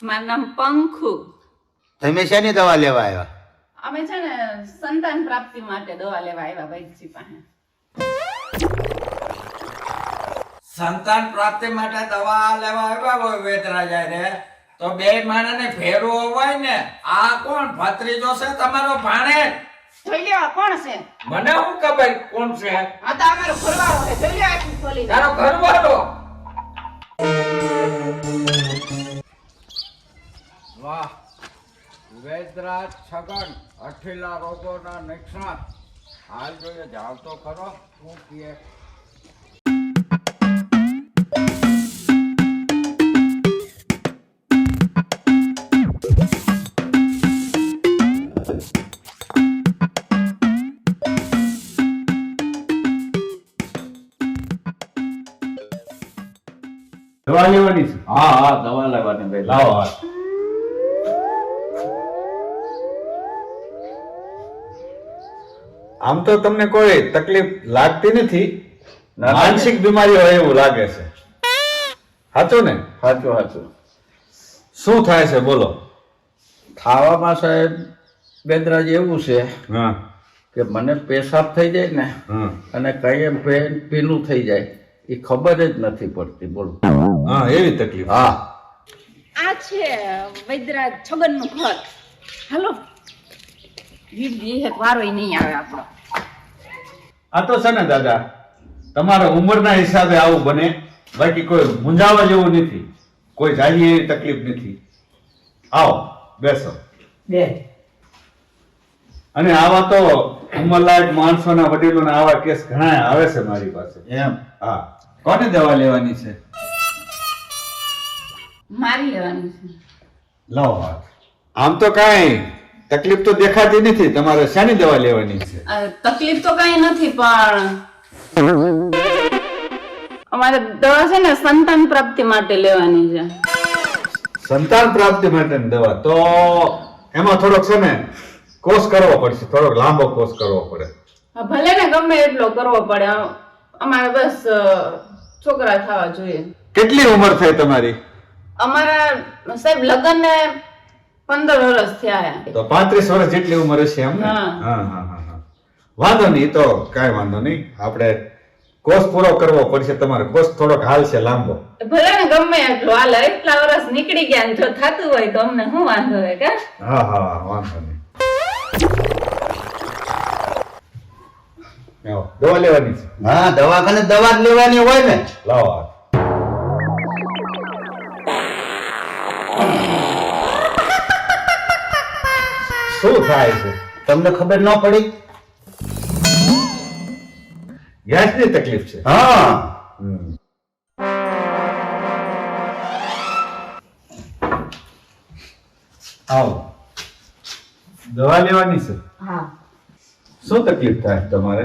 મારું નામ પંખુ. તમે શેની દવા લેવા આવ્યા? અમે છે ને સંતાન પ્રાપ્તિ માટે દવા લેવા આવ્યા વૈદ્યજી પાસે. સંતાન પ્રાપ્તિ માટે દવા લેવા આવ્યા હોય વેદરાજા રે તો બે માણસને ફેરવો હોય ને. આ કોણ ભત્રીજો છે તમારો ભાણેજ? જોઈ લેવા કોણ છે? મને શું ખબર કોણ છે? આ તો અમારો ઘરવાળો છે. જોઈ લેવા આખી ખોલી. તારો ઘરવાળો? વાહ, વેદરાજ છગન અઠીલા રોગોના નિષ્ણાત. હાલ જોઈએ જાવ તો ખરો શું કહે. દવા લેવાની છે? હા દવા લેવાની ભાઈ. લાવો હાથ. આમ તો તમને કોઈ તકલીફ લાગતી નથી, માનસિક બીમારી હોય એવું લાગે છે. સાચું ને? સાચું સાચું. શું થાય છે બોલો? ખાવામાં સાહેબ બેદરાજ એવું છે હા કે મને પેશાબ થઈ જાય ને હા અને કઈ ભીનું થઈ જાય એ ખબર જ નથી પડતી. બોલો. હા, એવી તકલીફ. હા આ છે વૈદ્યરાજ છગનનું ઘર. હાલો વારો નહીં આવે આપણો. આ તો છે ને દાદા, તમારા ઉંમરના હિસાબે આવું બને, બાકી કોઈ મૂંઝાવા જેવું નથી, કોઈ જાજી એવી તકલીફ નથી. આવો બેસો. અને આવા તો ઉંમરલાયક માણસોના વડીલોના આવા કેસ ઘણા આવે છે મારી પાસે. એમ. હા, કોને દવા લેવાની છે? મારી લેવાની છે. લાવો હાથ. આમ તો કાંઈ તકલીફ તો દેખાતી નથી. તમારે શાની દવા લેવાની છે? તકલીફ તો કઈ નથી, પણ અમારે દવા છે ને સંતાન પ્રાપ્તિ માટે લેવાની છે. સંતાન પ્રાપ્તિ માટેની દવા તો એમાં થોડોક છે ને કોર્સ કરવો પડશે, થોડોક લાંબો કોર્સ કરવો પડે. ભલે ને ગમે એટલો કરવો પડે, અમારે બસ છોકરા થવા જોઈએ. કેટલી ઉંમર થઈ તમારી? અમારા સાહેબ લગ્ન ને 15 વર્ષ થયા. તો 35 વર્ષ જેટલી ઉંમર હશે એમ ને? હા. હા હા હા હા. વાંધો નહીં, તો કાંઈ વાંધો નહીં. આપણે કોર્સ પૂરો કરવો પડશે. તમારો કોર્સ થોડોક હાલ છે લાંબો. ભલે ને ગમે એટલો હાલ, એટલા વર્ષ નીકળી ગયા ને જો થતું હોય તો અમને શું વાંધો હોય કે? હા હા, વાંધો નહીં. આવો, દવા લેવાની છે? હા, દવાખાને દવા જ લેવાની હોય ને. લાવો હાથ. શું થાય છે? તમને ખબર ન પડી? ગેસની તકલીફ છે? હા. હમ. આવો, દવા લેવાની છે? હા, શું તકલીફ થાય તમારે?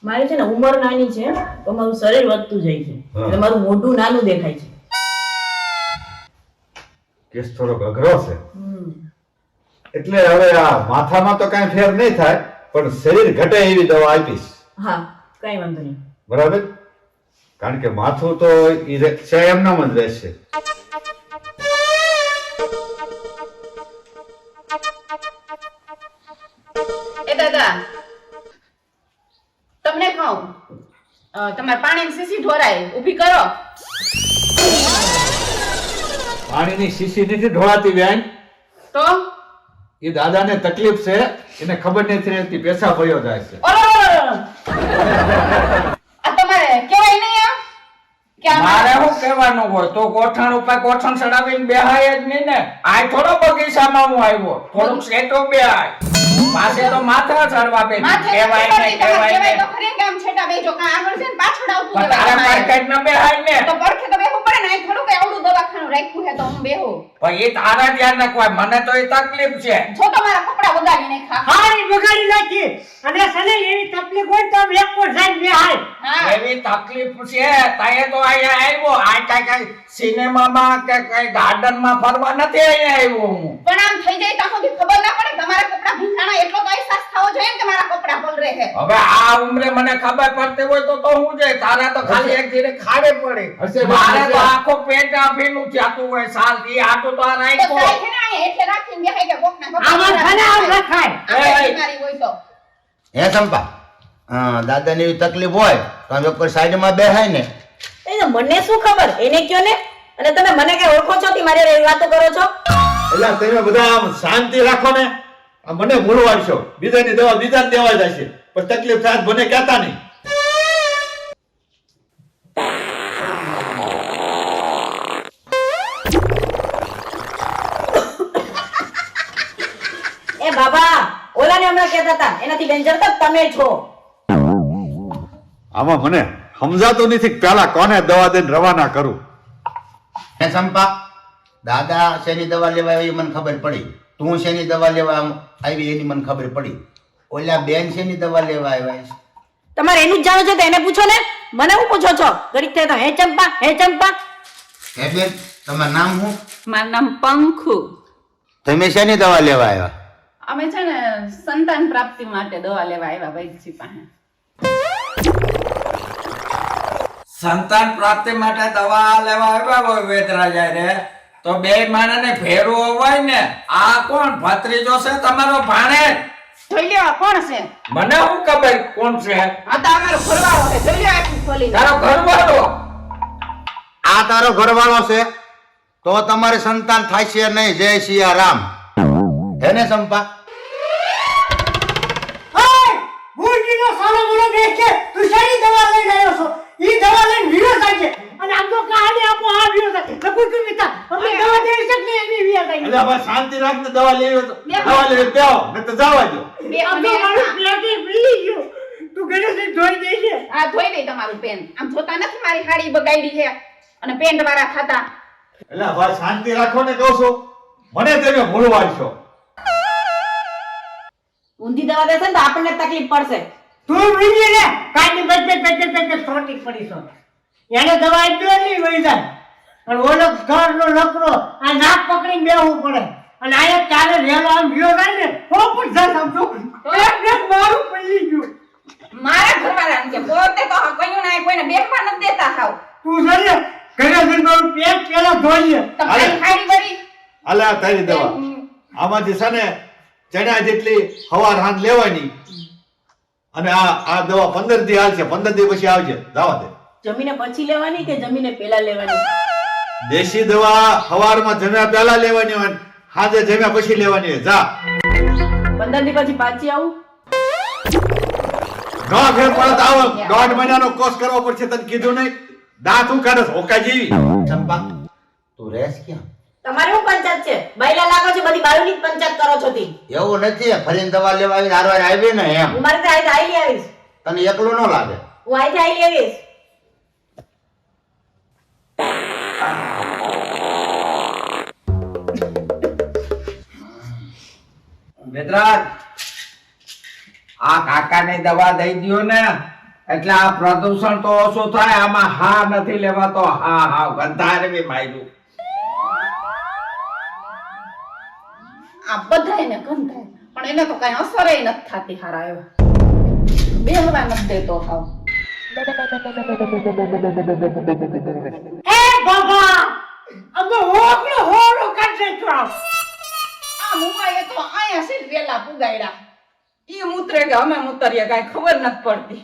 મારી છે ને ઉંમર નાની છે તો મારું શરીર વધતું જાય છે, હા. એટલે મારું મોઢું નાનું દેખાય છે. કેસ થોડોક અઘરો છે. હમ. એટલે હવે આ માથામાં તો કાંઈ ફેર નહીં થાય, પણ શરીર ઘટે એવી દવા આપીશ. હા, કઈ વાંધો નહીં. બરાબર? કારણ કે માથું તો છે એમનામ જ રહેશે. એ દાદા, તમને કહું, તમારે પાણીની શીશી ઢોરાય, ઊભી કરો. પાણીની શીશી નથી ઢોળાતી બેન. તો એ દાદાને તકલીફ છે, એને ખબર નથી રહેતી, પેશાબ ભર્યો જાય છે. ઓલો આ તમારે કેવાય નહીં આ કે મારે શું કહેવાનું હોય? તો ગોઠણ ઉપર ગોઠણ ચડાવીને બેહાય જ નહીં ને. આ થોડો બગીચામાં હું આવ્યો, થોડુંક સેટો બેહાય. પાસે તો માથા ચડવા બે કહેવાય ને કહેવાય ને. તો ખરી કે આમ છેટા બેજો કા આગળ છે ને પાછળ આવતું પણ તારે રહેવાય. માર્કેટ ન બેહાય ને. તો પડખે તો બેહવું પડે ને. આ થોડું કે આવડું દવાખાનું રાખ્યું છે તો હું બેહું. પણ એ તારા ધ્યાન રાખવાય, મને તો એ તકલીફ છે. જો તમારા કપડા બગાડી નાખ્યા. હારી બગાડી નાખી અને સને એવી તકલીફ હોય તો આમ એક પર જાય બે હાય. હા. એવી તકલીફ છે તાએ તો અહીંયા આવ્યો. આ કઈ સિનેમામાં કે કઈ ગાર્ડનમાં ફરવા નથી અહીંયા આવ્યો હું. પણ આમ થઈ જાય ત્યાં સુધી ખબર ના પડે તમારા કપડા ભીંજાણા એટલો તો અહેસાસ થવો જોઈએ ને કે મારા કપડા પલરે છે. હવે આ ઉંમરે મને ખબર પડતી હોય તો હું છે તારા તો ખાલી એક ધીરે ખાડે પડે. હશે, મારે તો હશે. આખો પેટ આફીનું જાતું હોય સાલ થી આટો તો આ તો રાખ્યો કાંઈ છે ને અહીંયા હેઠે રાખીને બેહાય કે કોકના આમાં છે ને આમ રખાય. આપણે બીમારી હોય તો. હે ચંપા હા દાદાની એવી તકલીફ હોય તો આમ ઉપર સાઈડમાં બેહાય ને. એ તો મને શું ખબર એને કયો ને. અને તમે મને કઈ ઓળખો છો કે મારી હારે વાતો કરો છો? એટલે તમે બધા આમ શાંતિ રાખો ને. આ મને ભૂલવાડશો, બીજાની દવા બીજાને દેવા જશે, પણ તકલીફ થાય મને કહેતા નહીં. એ બાબા ઓલાને હમણાં કહેતા હતા એનાથી ડેન્જર તો તમે છો. આમાં મને સમજાતું નથી કે પેલા કોને દવા દઈને રવાના કરું. હે ચંપા દાદા શેની દવા લેવા આવી મને ખબર પડી. તું શેની દવા લેવા આવી એની મને ખબર પડી. ઓલા બેન શેની દવા લેવા આવ્યા છે? તમારે એનું જ જાણો છો તો એને પૂછો ને. મને હું પૂછો છો? ઘડીક થાય તો હે ચંપા હે ચંપા. હે બેન તમારું નામ શું? મારું નામ પંખુ. તમે શેની દવા લેવા આવ્યા? અમે છે ને સંતાન પ્રાપ્તિ માટે દવા લેવા આવ્યા વૈદ્યજી પાસે. સંતાન પ્રાપ્તિ માટે દવા લેવા આવ્યા હોય વેદરાજા રે તો બે માણસને ફેરવો હોય ને. આ કોણ ભત્રીજો છે તમારો ભાણેજ? જોઈ લેવા કોણ છે? મને શું ખબર કોણ છે? આ તો અમારો ઘરવાળો છે. જોઈ લેવા આખું ખોલીને. તારો ઘરવાળો? આ તારો ઘરવાળો છે તો તમારે સંતાન થાય છે નહીં. જય સિયારામ. હે ને ચંપા? ઓય ભૂલજીનો સાલો બોલો બેસ છે. તું શેની દવા લઈને આવ્યો છો? ઈ દવા લઈને વીરો થાય છે. અને આમ તો કહાની આપો આ વીરો થાય. લખું તું મિતા અમને દવા દેવી છે કે એની વીરો થાય. એટલે હવે શાંતિ રાખને દવા લેવી તો દવા લેવી બેહો, નહીં તો જવા દો. બે આમ તો અમે મારું પેટે પીલી ગયું. તું ઘરે જઈને ધોઈ દેજે. આ ધોઈ દે તમારું પેન. આમ જોતા નથી મારી હાડી બગાડી છે અને પેન્ટ વાળા ખાતા. એટલે હવે શાંતિ રાખો ને કહું છું. મને તમે ભૂલવાડશો. ઊંધી દવા દેશે ને તો આપણને તકલીફ પડશે. તું ભૂલી રે કાની બચે થોડી પડી છો. એને દવા આપી નહીં વળી જાય. અને ઓલો ઘરનો લકડો આ નાક પકડીને બેહવું પડે. અને આ ચાલે રેલો આમ વીરો થાય ને તો પણ જા સમજો. એક મારું પડી ગયું. મારા ઘરવાળા કે પોતે તો કયું ના કોઈને બેસવા નથી દેતા હાવ. તું જઈએ ઘરે જઈને મારું પેટ પેલા ધોઈએ. તમારી હાડી વળી હાલે આ તારી દવા. આમાંથી છે ને ચણા જેટલી હવાર હાંજ લેવાની અને આ દવા 15 દી હાલશે. 15 દી પછી આવજે. જવા દે. જમીને પછી લેવાની કે જમીને પહેલા લેવાની? દેશી દવા હવારમાં જમ્યા પહેલા લેવાની હોય, સાંજે જમ્યા પછી લેવાની હોય. જા. 15 દી પછી પાછી આવું. ન ફેર પડે તો આવો. 1.5 મહિનાનો કોર્સ કરવો પડશે. તને કીધું નહીં? દાંત હું કાઢે હોકા જેવી. ચંપા તું રહેશ ક્યાં? તમારે હું પંચાયત છે? બાયલા લાગો છો બધી બાયુની જ પંચાયત કરો છો તી. એવું નથી. ફરીને દવા લેવા આવીને હારવાર આવી ને એમ. હું મારી આઈ આઈ આવીશ. તને એકલું ન લાગે? હું આઈ આવીશ. વેદરાજ આ કાકાને દવા દઈ દ્યો ને એટલે આ પ્રદૂષણ તો ઓછું થાય. આમાં હા નથી લેવાતો. હા ગંધારે બી માર્યું. આ બધાયને ગંધાય પણ એને તો કઈ અસર નથી થતી હારા એવા. બેહવા નથી દેતો હાવ. એ બાબા અમે હોકલો હોરો કાઢે છો. આ મુવાએ તો આયા છે વેલા પુગાડ્યા. ઈ મૂતરે કે અમે મૂતરીએ કાંઈ ખબર નથી પડતી.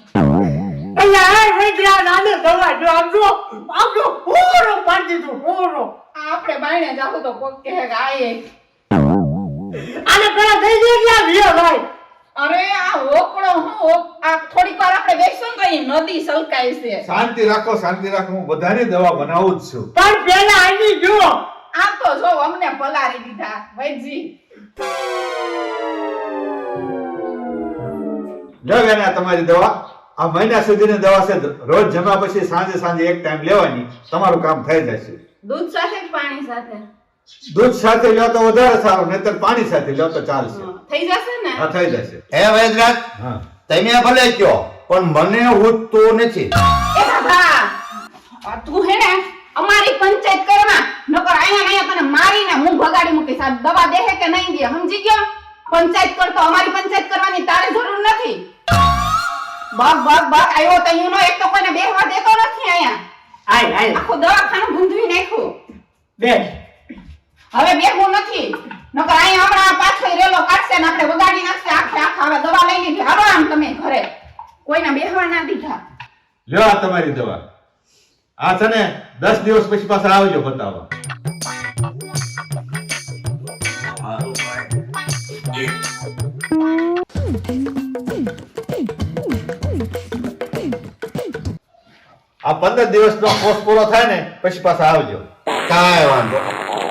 અલ્યા આ વૈદ્યા નાને દવા જો આમ જો હોરો પાડી દીધું હોરો. આ આપણે બાયણે જાવું તો કોક કહે કે આયે. આને પેલા દઈ દે એટલે વિયો ભાઈ. અરે આ હોકળો આ થોડીક વાર આપણે બેસશું ને તો ઈ નદી સલકાય છે. શાંતિ રાખો, શાંતિ રાખો. હું બધાની દવા બનાવું જ છું. પણ પેલા આની જો આમ તો જો અમને પલારી દીધા વૈજી. લો બેન આ તમારી દવા. આ મહિના સુધીની દવા છે. રોજ જમ્યા પછી સાંજે એક ટાઈમ લેવાની. તમારું કામ થઈ જશે. દૂધ સાથે કે પાણી સાથે? દૂધ સાથે લ્યો તો વધારે સારું, નહીતર પાણી સાથે લ્યો તો ચાલશે. થઈ જશે ને? હા થઈ જશે. હે વૈદરાજ હા તમે ભલે કયો પણ મને ઉઠતું નથી. એ બાબા આ તું હે ને અમારી પંચાયત કરવા નકર આયા તને મારીને હું ભગાડી મૂકીશ. આ દવા દેહે કે નહીં દે સમજી ગયો? પંચાયત કરતો અમારી પંચાયત કરવાની તારે જરૂર નથી. બગ આવ્યો તો એનો એક તો કોઈને બેહવા દેતો નથી આયા. આય આય આખું દવાખાનું ગુંધવી નાખ્યું. બેન હવે બેહવું નથી, નકર અહીંયા હમણાં પાછો રેલો કાઢશે ને આપણે વગાડી નાખશે આખે આખા. હવે દવા લઈ લીધી, હાલો આમ તમે ઘરે, કોઈને બેહવા ના દીધા. લ્યો આ તમારી દવા. આ છે ને 10 દિવસ પછી પાછા આવજો બતાવવા. આ 15 દિવસનો કોર્સ પૂરો થાય ને પછી પાછા આવજો. કાંઈ વાંધો નહીં.